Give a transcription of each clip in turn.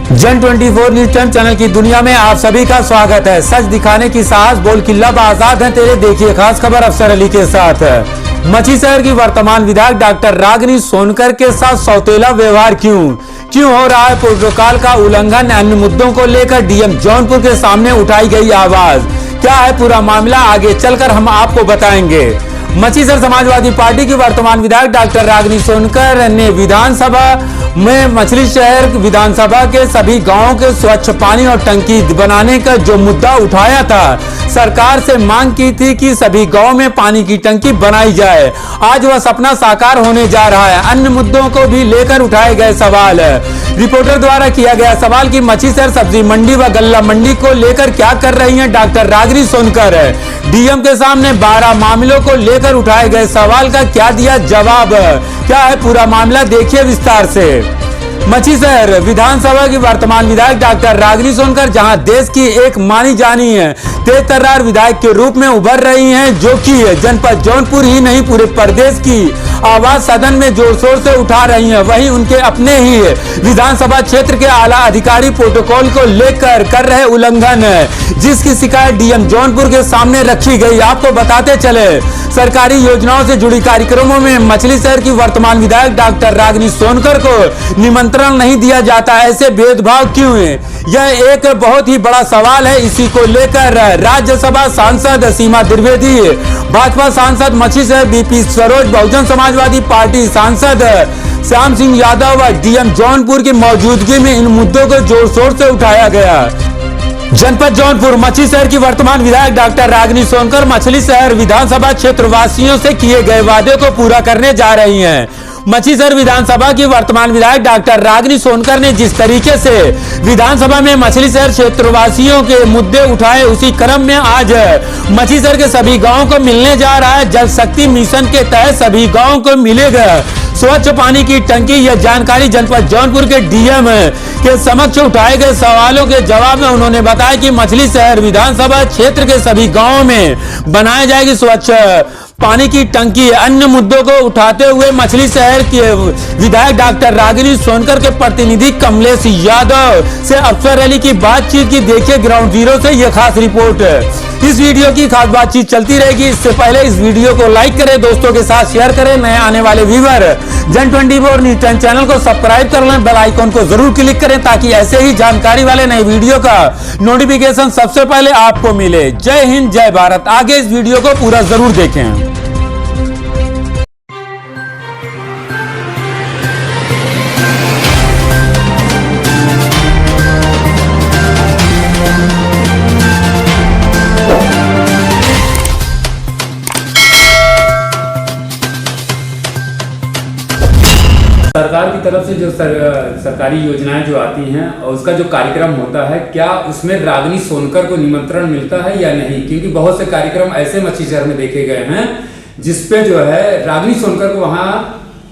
जन 24 news time channel की दुनिया में आप सभी का स्वागत है। सच दिखाने की साहस, बोल किल्ला आजाद है तेरे। देखिए खास खबर अफसर अली के साथ। मछली शहर की वर्तमान विधायक डॉक्टर रागिनी सोनकर के साथ सौतेला व्यवहार क्यों हो रहा है प्रोटोकॉल का उल्लंघन? अन्य मुद्दों को लेकर डीएम जौनपुर के सामने उठाई गई आवाज। क्या है पूरा मामला, आगे चलकर हम आपको बताएंगे। मछली शहर समाजवादी पार्टी की वर्तमान विधायक डॉक्टर रागिनी सोनकर ने विधानसभा में मछली शहर विधानसभा के सभी गांवों के स्वच्छ पानी और टंकी बनाने का जो मुद्दा उठाया था, सरकार से मांग की थी कि सभी गांवों में पानी की टंकी बनाई जाए। आज वह सपना साकार होने जा रहा है। अन्य मुद्दों को भी लेकर उठाए गए सवाल। रिपोर्टर द्वारा किया गया सवाल कि मछली शहर सब्जी मंडी व गल्ला मंडी को लेकर क्या कर रही हैं डॉक्टर रागिनी सोनकर। डीएम के सामने 12 मामलों को लेकर उठाए गए सवाल का क्या दिया जवाब, क्या है पूरा मामला, देखिए विस्तार से। मछली शहर विधानसभा की वर्तमान विधायक डॉक्टर रागिनी सोनकर जहां देश की एक मानी जानी है तेज तर्रार विधायक के रूप में उभर रही हैं, जो कि जनपद जौनपुर ही नहीं पूरे प्रदेश की आवाज सदन में जोर शोर से उठा रही हैं। वहीं उनके अपने ही विधानसभा क्षेत्र के आला अधिकारी प्रोटोकॉल को लेकर कर रहे उल्लंघन, जिसकी शिकायत डीएम जौनपुर के सामने रखी गई। आपको बताते चले, सरकारी योजनाओं से जुड़ी कार्यक्रमों में मछली शहर की वर्तमान विधायक डॉक्टर रागिनी सोनकर को निमंत्रण नहीं दिया जाता। ऐसे भेदभाव क्यों है, यह एक बहुत ही बड़ा सवाल है। इसी को लेकर राज्यसभा सांसद सीमा द्विवेदी, भाजपा सांसद मछली शहर बीपी सरोज, बहुजन समाजवादी पार्टी सांसद श्याम सिंह यादव व डीएम जौनपुर की मौजूदगी में इन मुद्दों को जोर शोर से उठाया गया। जनपद जौनपुर मछली शहर की वर्तमान विधायक डॉक्टर रागिनी सोनकर मछली शहर विधानसभा क्षेत्र वासियों से किए गए वादे को पूरा करने जा रही हैं। मछली शहर विधानसभा की वर्तमान विधायक डॉक्टर रागिनी सोनकर ने जिस तरीके से विधानसभा में मछली शहर क्षेत्रवासियों के मुद्दे उठाए, उसी क्रम में आज मछली शहर के सभी गांवों को मिलने जा रहा है। जल शक्ति मिशन के तहत सभी गांवों को मिलेगा स्वच्छ पानी की टंकी। यह जानकारी जनपद जौनपुर के डीएम के समक्ष उठाए गए सवालों के जवाब में उन्होंने बताया कि मछली शहर विधानसभा क्षेत्र के सभी गांवों में बनाई जाएगी स्वच्छ पानी की टंकी। अन्य मुद्दों को उठाते हुए मछली शहर के विधायक डॉक्टर रागिनी सोनकर के प्रतिनिधि कमलेश यादव से अफसर अली की बातचीत की। देखिए ग्राउंड जीरो से यह खास रिपोर्ट। इस वीडियो की खास बातचीत चलती रहेगी। इससे पहले इस वीडियो को लाइक करें, दोस्तों के साथ शेयर करें। नए आने वाले व्यूअर जन 24 न्यूज टाइम चैनल को सब्सक्राइब कर लें, बेल आइकन को जरूर क्लिक करें ताकि ऐसे ही जानकारी वाले नए वीडियो का नोटिफिकेशन सबसे पहले आपको मिले। जय हिंद, जय भारत। आगे इस वीडियो को पूरा जरूर देखें। सरकार की तरफ से जो सरकारी योजनाएं जो आती हैं और उसका जो कार्यक्रम होता है, क्या उसमें रागिनी सोनकर को निमंत्रण मिलता है या नहीं? क्योंकि बहुत से कार्यक्रम ऐसे मछली शहर में देखे गए हैं जिसपे जो है रागिनी सोनकर को वहां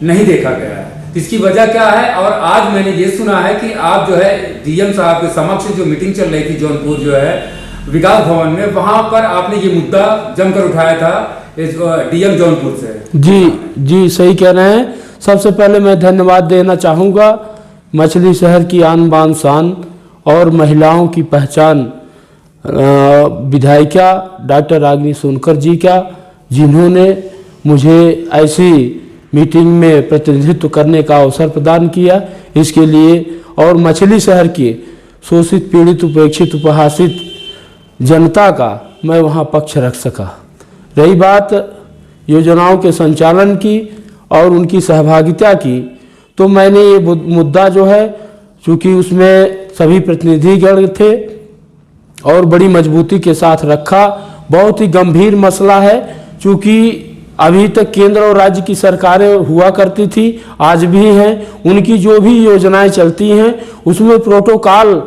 नहीं देखा गया है। इसकी वजह क्या है? और आज मैंने ये सुना है कि आप जो है डीएम साहब के समक्ष जो मीटिंग चल रही थी जौनपुर जो है विकास भवन में, वहां पर आपने ये मुद्दा जमकर उठाया था डीएम जौनपुर से। जी सही कह रहे हैं। सबसे पहले मैं धन्यवाद देना चाहूँगा मछली शहर की आन बान शान और महिलाओं की पहचान विधायिका डॉक्टर रागिनी सोनकर जी का, जिन्होंने मुझे ऐसी मीटिंग में प्रतिनिधित्व करने का अवसर प्रदान किया। इसके लिए और मछली शहर की शोषित, पीड़ित, उपेक्षित, उपहासित जनता का मैं वहाँ पक्ष रख सका। रही बात योजनाओं के संचालन की और उनकी सहभागिता की, तो मैंने ये मुद्दा जो है, चूँकि उसमें सभी प्रतिनिधिगण थे और बड़ी मजबूती के साथ रखा। बहुत ही गंभीर मसला है, चूँकि अभी तक केंद्र और राज्य की सरकारें हुआ करती थी, आज भी हैं। उनकी जो भी योजनाएं चलती हैं उसमें प्रोटोकॉल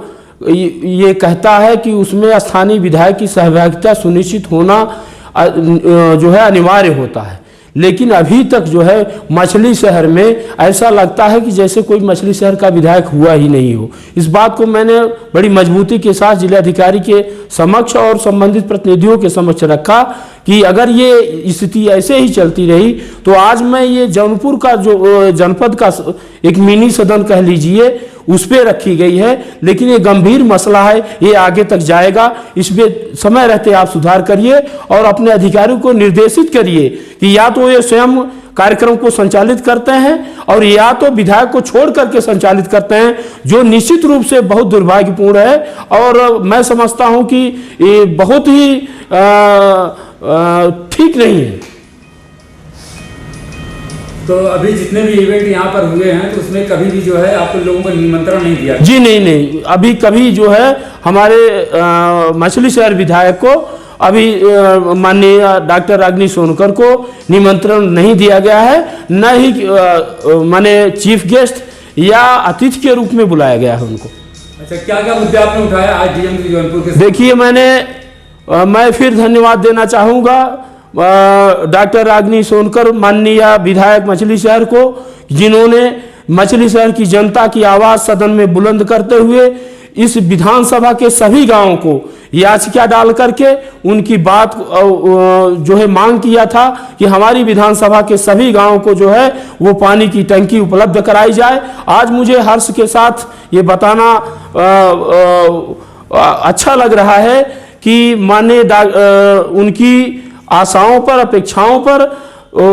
ये कहता है कि उसमें स्थानीय विधायक की सहभागिता सुनिश्चित होना जो है अनिवार्य होता है। लेकिन अभी तक जो है मछली शहर में ऐसा लगता है कि जैसे कोई मछली शहर का विधायक हुआ ही नहीं हो। इस बात को मैंने बड़ी मजबूती के साथ जिलाधिकारी के समक्ष और संबंधित प्रतिनिधियों के समक्ष रखा कि अगर ये स्थिति ऐसे ही चलती रही तो आज मैं ये जौनपुर का जो जनपद का एक मिनी सदन कह लीजिए उस पर रखी गई है, लेकिन ये गंभीर मसला है, ये आगे तक जाएगा। इसमें समय रहते आप सुधार करिए और अपने अधिकारियों को निर्देशित करिए कि या तो ये स्वयं कार्यक्रम को संचालित करते हैं और या तो विधायक को छोड़ करके संचालित करते हैं, जो निश्चित रूप से बहुत दुर्भाग्यपूर्ण है। और मैं समझता हूं कि ये बहुत ही ठीक नहीं है। तो अभी जितने भी इवेंट यहाँ पर हुए हैं तो उसमें कभी भी जो है आप लोगों को निमंत्रण नहीं दिया? जी नहीं, अभी कभी जो है हमारे मछली शहर विधायक को अभी माननीय डॉक्टर रागिनी सोनकर को निमंत्रण नहीं दिया गया है, न ही माने चीफ गेस्ट या अतिथि के रूप में बुलाया गया है उनको। अच्छा, क्या क्या मुद्दे आपने उठाया आज डीएम जौनपुर के? देखिए, मैं फिर धन्यवाद देना चाहूँगा डॉक्टर रागिनी सोनकर माननीय विधायक मछली शहर को, जिन्होंने मछली शहर की जनता की आवाज़ सदन में बुलंद करते हुए इस विधानसभा के सभी गांवों को याचिका डाल करके उनकी बात जो है मांग किया था कि हमारी विधानसभा के सभी गांवों को जो है वो पानी की टंकी उपलब्ध कराई जाए। आज मुझे हर्ष के साथ ये बताना अच्छा लग रहा है कि माननीय उनकी आशाओं पर, अपेक्षाओं पर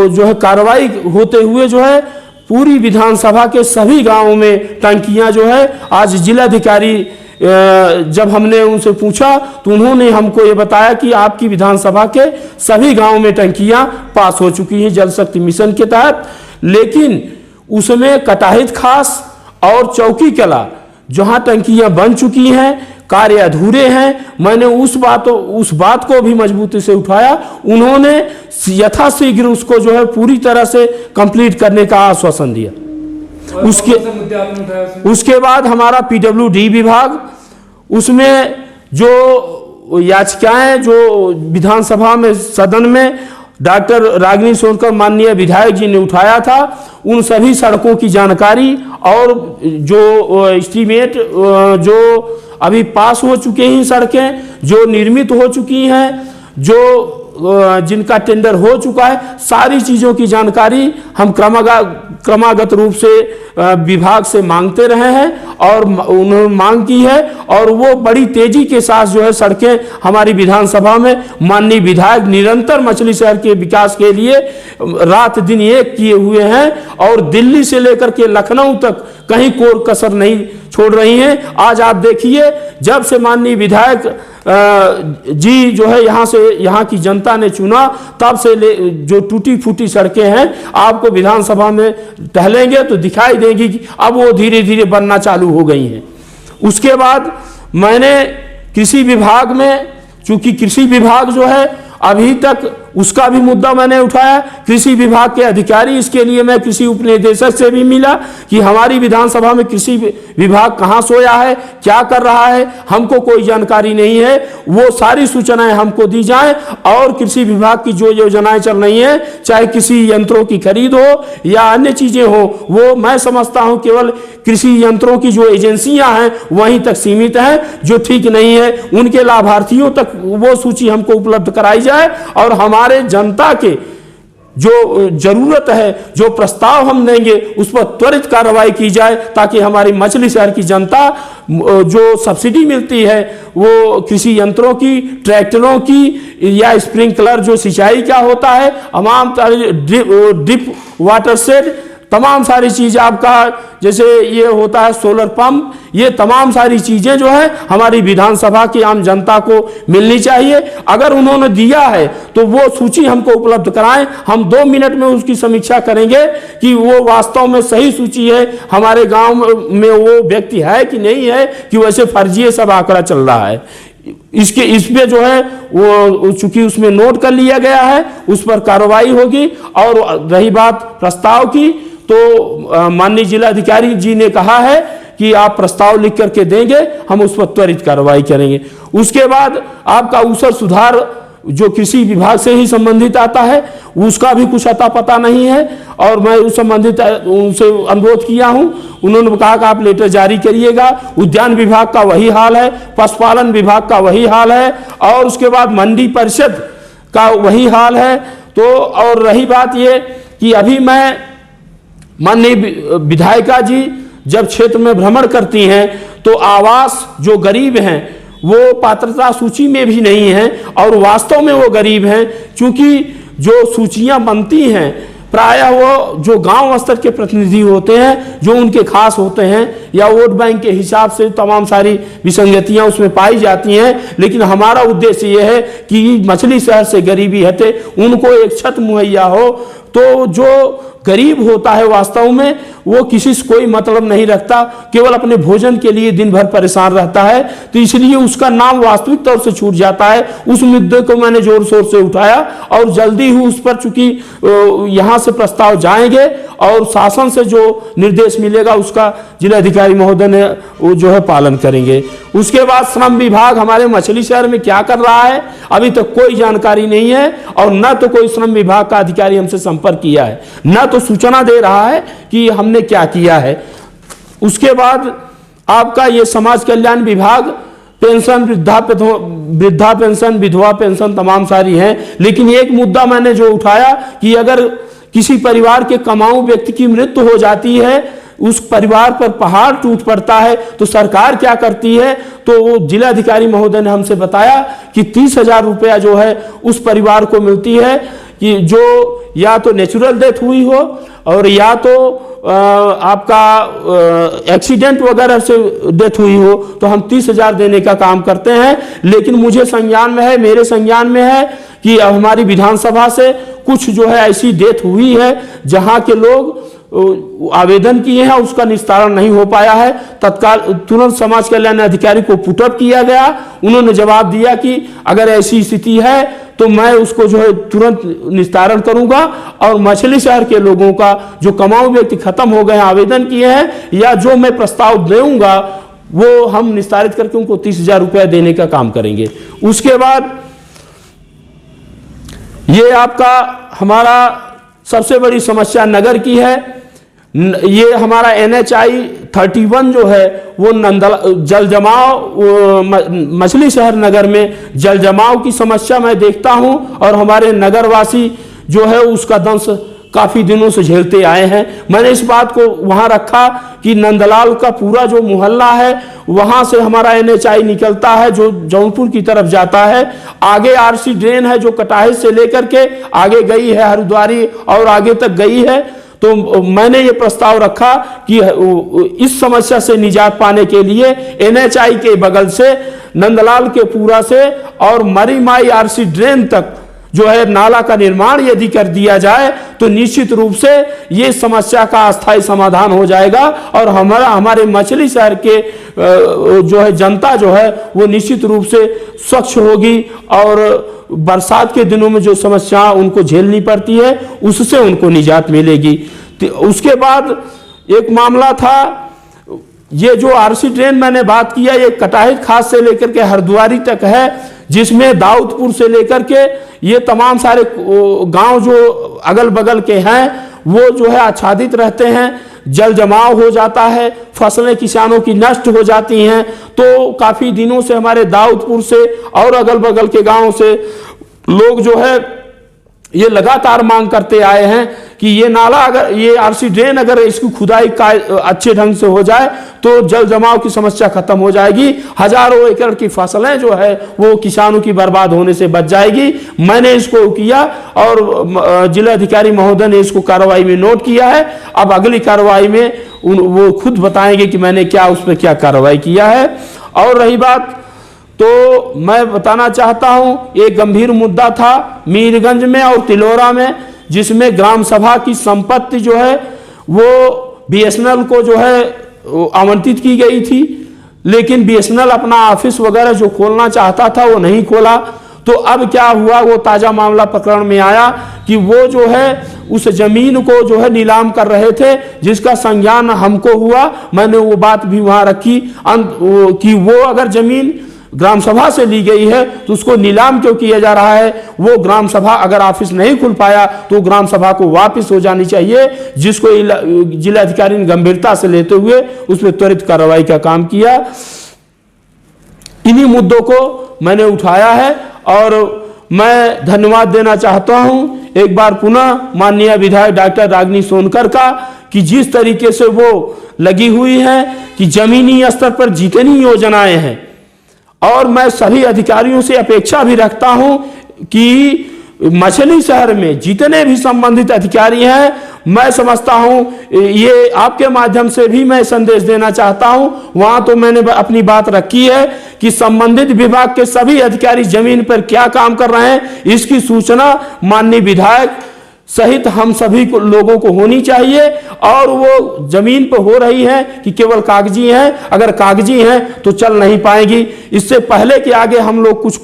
जो है कार्रवाई होते हुए जो है पूरी विधानसभा के सभी गांवों में टंकियां जो है, आज जिलाधिकारी जब हमने उनसे पूछा तो उन्होंने हमको ये बताया कि आपकी विधानसभा के सभी गांवों में टंकियां पास हो चुकी हैं जल शक्ति मिशन के तहत। लेकिन उसमें कटाहित खास और चौकी कला जहां टंकियां बन चुकी हैं, कार्य अधूरे हैं, मैंने उस बात को भी मजबूती से उठाया। उन्होंने यथाशीघ्र उसको जो है पूरी तरह से कंप्लीट करने का आश्वासन दिया। उसके बाद हमारा पीडब्ल्यूडी विभाग, उसमें जो याचिकाएं जो विधानसभा में सदन में डॉक्टर रागिनी सोनकर माननीय विधायक जी ने उठाया था, उन सभी सड़कों की जानकारी और जो एस्टीमेट जो अभी पास हो चुके हैं सड़कें, जो निर्मित हो चुकी हैं, जो जिनका टेंडर हो चुका है, सारी चीज़ों की जानकारी हम क्रमागत रूप से विभाग से मांगते रहे हैं और उन्होंने मांग की है। और वो बड़ी तेजी के साथ जो है सड़कें हमारी विधानसभा में माननीय विधायक निरंतर मछली शहर के विकास के लिए रात दिन एक किए हुए हैं और दिल्ली से लेकर के लखनऊ तक कहीं कोई कसर नहीं छोड़ रही हैं। आज आप देखिए, जब से माननीय विधायक जी जो है यहाँ की जनता ने चुना, तब से जो टूटी फूटी सड़कें हैं आपको विधानसभा में टहलेंगे तो दिखाई देगी कि अब वो धीरे धीरे बनना चालू हो गई हैं। उसके बाद मैंने कृषि विभाग में, चूंकि कृषि विभाग जो है अभी तक उसका भी मुद्दा मैंने उठाया। कृषि विभाग के अधिकारी, इसके लिए मैं कृषि उपनिदेशक से भी मिला कि हमारी विधानसभा में कृषि विभाग कहाँ सोया है, क्या कर रहा है, हमको कोई जानकारी नहीं है। वो सारी सूचनाएं हमको दी जाएं और कृषि विभाग की जो योजनाएं चल रही हैं, चाहे कृषि यंत्रों की खरीद हो या अन्य चीजें हो, वो मैं समझता हूं केवल कृषि यंत्रों की जो एजेंसियां हैं वहीं तक सीमित है। जो ठीक नहीं है, उनके लाभार्थियों तक वो सूची हमको उपलब्ध कराई जाए और हमारे जनता के जो जरूरत है, जो प्रस्ताव हम देंगे उस पर त्वरित कार्रवाई की जाए, ताकि हमारी मछली शहर की जनता जो सब्सिडी मिलती है वो कृषि यंत्रों की, ट्रैक्टरों की या स्प्रिंकलर जो सिंचाई का होता है, तमाम ड्रिप वाटर सेट, तमाम सारी चीज़ आपका जैसे ये होता है सोलर पंप, ये तमाम सारी चीज़ें जो है हमारी विधानसभा की आम जनता को मिलनी चाहिए। अगर उन्होंने दिया है तो वो सूची हमको उपलब्ध कराएं, हम 2 मिनट में उसकी समीक्षा करेंगे कि वो वास्तव में सही सूची है, हमारे गांव में वो व्यक्ति है कि नहीं है, कि वैसे फर्जी सब आंकड़ा चल रहा है। इसमें जो है वो चूंकि उसमें नोट कर लिया गया है, उस पर कार्रवाई होगी। और रही बात प्रस्ताव की, तो माननीय जिलाधिकारी जी ने कहा है कि आप प्रस्ताव लिख करके देंगे, हम उस पर त्वरित कार्रवाई करेंगे। उसके बाद आपका ऊसर सुधार जो कृषि विभाग से ही संबंधित आता है, उसका भी कुछ अता पता नहीं है और मैं उस संबंधित उनसे अनुरोध किया हूं। उन्होंने कहा कि आप लेटर जारी करिएगा। उद्यान विभाग का वही हाल है, पशुपालन विभाग का वही हाल है और उसके बाद मंडी परिषद का वही हाल है। तो और रही बात ये कि अभी मैं माननीय विधायिका जी जब क्षेत्र में भ्रमण करती हैं तो आवास जो गरीब हैं वो पात्रता सूची में भी नहीं हैं और वास्तव में वो गरीब हैं, क्योंकि जो सूचियां बनती हैं प्रायः वो जो गांव स्तर के प्रतिनिधि होते हैं, जो उनके खास होते हैं, या वोट बैंक के हिसाब से तमाम सारी विसंगतियां उसमें पाई जाती हैं। लेकिन हमारा उद्देश्य ये है कि मछली शहर से गरीबी हटे, उनको एक छत मुहैया हो। तो जो गरीब होता है वास्तव में वो किसी से कोई मतलब नहीं रखता, केवल अपने भोजन के लिए दिन भर परेशान रहता है, तो इसलिए उसका नाम वास्तविक तौर से छूट जाता है। उस मुद्दे को मैंने जोर शोर से उठाया और जल्दी ही उस पर चूंकि यहाँ से प्रस्ताव जाएंगे और शासन से जो निर्देश मिलेगा उसका जिलाधिकारी महोदय ने वो जो है पालन करेंगे। उसके बाद श्रम विभाग हमारे मछली शहर में क्या कर रहा है अभी तक कोई जानकारी नहीं है, और न तो कोई श्रम विभाग का अधिकारी हमसे संपर्क किया है, न तो सूचना दे रहा है कि हमने क्या किया है। उसके बाद आपका ये समाज कल्याण विभाग पेंशन, वृद्धा पेंशन, विधवा पेंशन तमाम सारी हैं, लेकिन एक मुद्दा मैंने जो उठाया कि अगर किसी परिवार के कमाऊ व्यक्ति की मृत्यु हो जाती है, उस परिवार पर पहाड़ टूट पड़ता है, तो सरकार क्या करती है। तो जिलाधिकारी महोदय ने हमसे बताया कि 30,000 रुपया जो है उस परिवार को मिलती है कि जो या तो नेचुरल डेथ हुई हो और या तो आपका एक्सीडेंट वगैरह से डेथ हुई हो, तो हम 30,000 देने का काम करते हैं। लेकिन मुझे संज्ञान में है, मेरे संज्ञान में है कि हमारी विधानसभा से कुछ जो है ऐसी डेथ हुई है जहां के लोग आवेदन किए हैं, उसका निस्तारण नहीं हो पाया है। तत्काल तुरंत समाज कल्याण अधिकारी को पुटअप किया गया, उन्होंने जवाब दिया कि अगर ऐसी स्थिति है तो मैं उसको जो है तुरंत निस्तारण करूंगा, और मछली शहर के लोगों का जो कमाऊ व्यक्ति खत्म हो गए आवेदन किए हैं, या जो मैं प्रस्ताव दूंगा वो हम निस्तारित करके उनको 30,000 रुपया देने का काम करेंगे। उसके बाद ये आपका हमारा सबसे बड़ी समस्या नगर की है। ये हमारा NHI 31 जो है वो जल जमाव, मछली शहर नगर में जल जमाव की समस्या मैं देखता हूं, और हमारे नगरवासी जो है उसका दंश काफी दिनों से झेलते आए हैं। मैंने इस बात को वहां रखा कि नंदलाल का पूरा जो मोहल्ला है वहां से हमारा NHI निकलता है जो जौनपुर की तरफ जाता है, आगे RC ड्रेन है जो कटाही से लेकर के आगे गई है हरिद्वारी और आगे तक गई है। तो मैंने ये प्रस्ताव रखा कि इस समस्या से निजात पाने के लिए NHI के बगल से नंदलाल के पूरा से और मरीमाई RC ड्रेन तक जो है नाला का निर्माण यदि कर दिया जाए तो निश्चित रूप से ये समस्या का अस्थायी समाधान हो जाएगा, और हमारे मछली शहर के जो है जनता जो है वो निश्चित रूप से स्वच्छ होगी, और बरसात के दिनों में जो समस्या उनको झेलनी पड़ती है उससे उनको निजात मिलेगी। उसके बाद एक मामला था, ये जो RC ड्रेन मैंने बात किया, ये कटाही खास से लेकर के हरिद्वारी तक है, जिसमें दाऊदपुर से लेकर के ये तमाम सारे गांव जो अगल बगल के हैं वो जो है आच्छादित रहते हैं, जल जमाव हो जाता है, फसलें किसानों की नष्ट हो जाती हैं। तो काफी दिनों से हमारे दाऊदपुर से और अगल बगल के गांव से लोग जो है ये लगातार मांग करते आए हैं कि ये नाला अगर ये RC ड्रेन अगर इसकी खुदाई का अच्छे ढंग से हो जाए तो जल जमाव की समस्या खत्म हो जाएगी, हजारों एकड़ की फसलें जो है वो किसानों की बर्बाद होने से बच जाएगी। मैंने इसको किया और जिलाधिकारी महोदय ने इसको कार्रवाई में नोट किया है। अब अगली कार्रवाई में वो खुद बताएंगे कि मैंने क्या उस पर क्या कार्रवाई किया है। और रही बात तो मैं बताना चाहता हूं, एक गंभीर मुद्दा था मीरगंज में और तिलोरा में, जिसमें ग्राम सभा की संपत्ति जो है वो BSNL को जो है आवंटित की गई थी, लेकिन BSNL अपना ऑफिस वगैरह जो खोलना चाहता था वो नहीं खोला। तो अब क्या हुआ, वो ताजा मामला प्रकरण में आया कि वो जो है उस जमीन को जो है नीलाम कर रहे थे, जिसका संज्ञान हमको हुआ। मैंने वो बात भी वहां रखी कि वो अगर जमीन ग्राम सभा से ली गई है तो उसको नीलाम क्यों किया जा रहा है। वो ग्राम सभा अगर ऑफिस नहीं खुल पाया तो ग्राम सभा को वापस हो जानी चाहिए, जिसको जिलाधिकारी ने गंभीरता से लेते हुए उस पर त्वरित कार्रवाई का काम किया। इन्हीं मुद्दों को मैंने उठाया है और मैं धन्यवाद देना चाहता हूं एक बार पुनः माननीय विधायक डॉक्टर रागिनी सोनकर का कि जिस तरीके से वो लगी हुई है कि जमीनी स्तर पर जितनी योजनाएं हैं, और मैं सभी अधिकारियों से अपेक्षा भी रखता हूं कि मछली शहर में जितने भी संबंधित अधिकारी हैं, मैं समझता हूं ये आपके माध्यम से भी मैं संदेश देना चाहता हूं, वहां तो मैंने अपनी बात रखी है कि संबंधित विभाग के सभी अधिकारी जमीन पर क्या काम कर रहे हैं, इसकी सूचना माननीय विधायक सहित हम सभी को लोगों को होनी चाहिए। और वो जमीन पर हो रही है कि केवल कागजी है, अगर कागजी है तो चल नहीं पाएगी। इससे पहले कि आगे हम लोग कुछ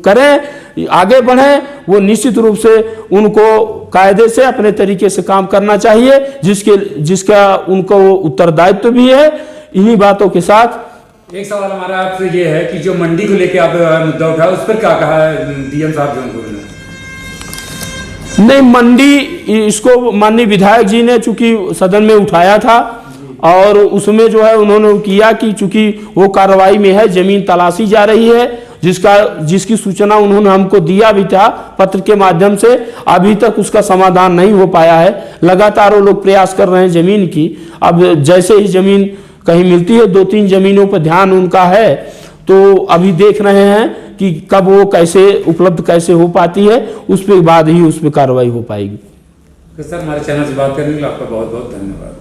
करें, आगे बढ़ें, वो निश्चित रूप से उनको कायदे से अपने तरीके से काम करना चाहिए, जिसका उनको उत्तरदायित्व भी है। इन्हीं बातों के साथ एक सवाल हमारा आपसे ये है कि जो मंडी को लेकर आप मुद्दा उठाया, उस पर क्या कहा है डीएम साहब जौनपुर ने? नहीं, मंडी इसको माननीय विधायक जी ने चूंकि सदन में उठाया था, और उसमें जो है उन्होंने किया कि चूंकि वो कार्रवाई में है, जमीन तलाशी जा रही है, जिसकी सूचना उन्होंने हमको दिया भी था पत्र के माध्यम से, अभी तक उसका समाधान नहीं हो पाया है। लगातार वो लोग प्रयास कर रहे हैं जमीन की। अब जैसे ही जमीन कहीं मिलती है, 2-3 जमीनों पर ध्यान उनका है, तो अभी देख रहे हैं कि कब वो कैसे उपलब्ध कैसे हो पाती है, उस पर बाद ही उस पर कार्रवाई हो पाएगी। सर, हमारे चैनल से बात करने के लिए आपका बहुत बहुत धन्यवाद।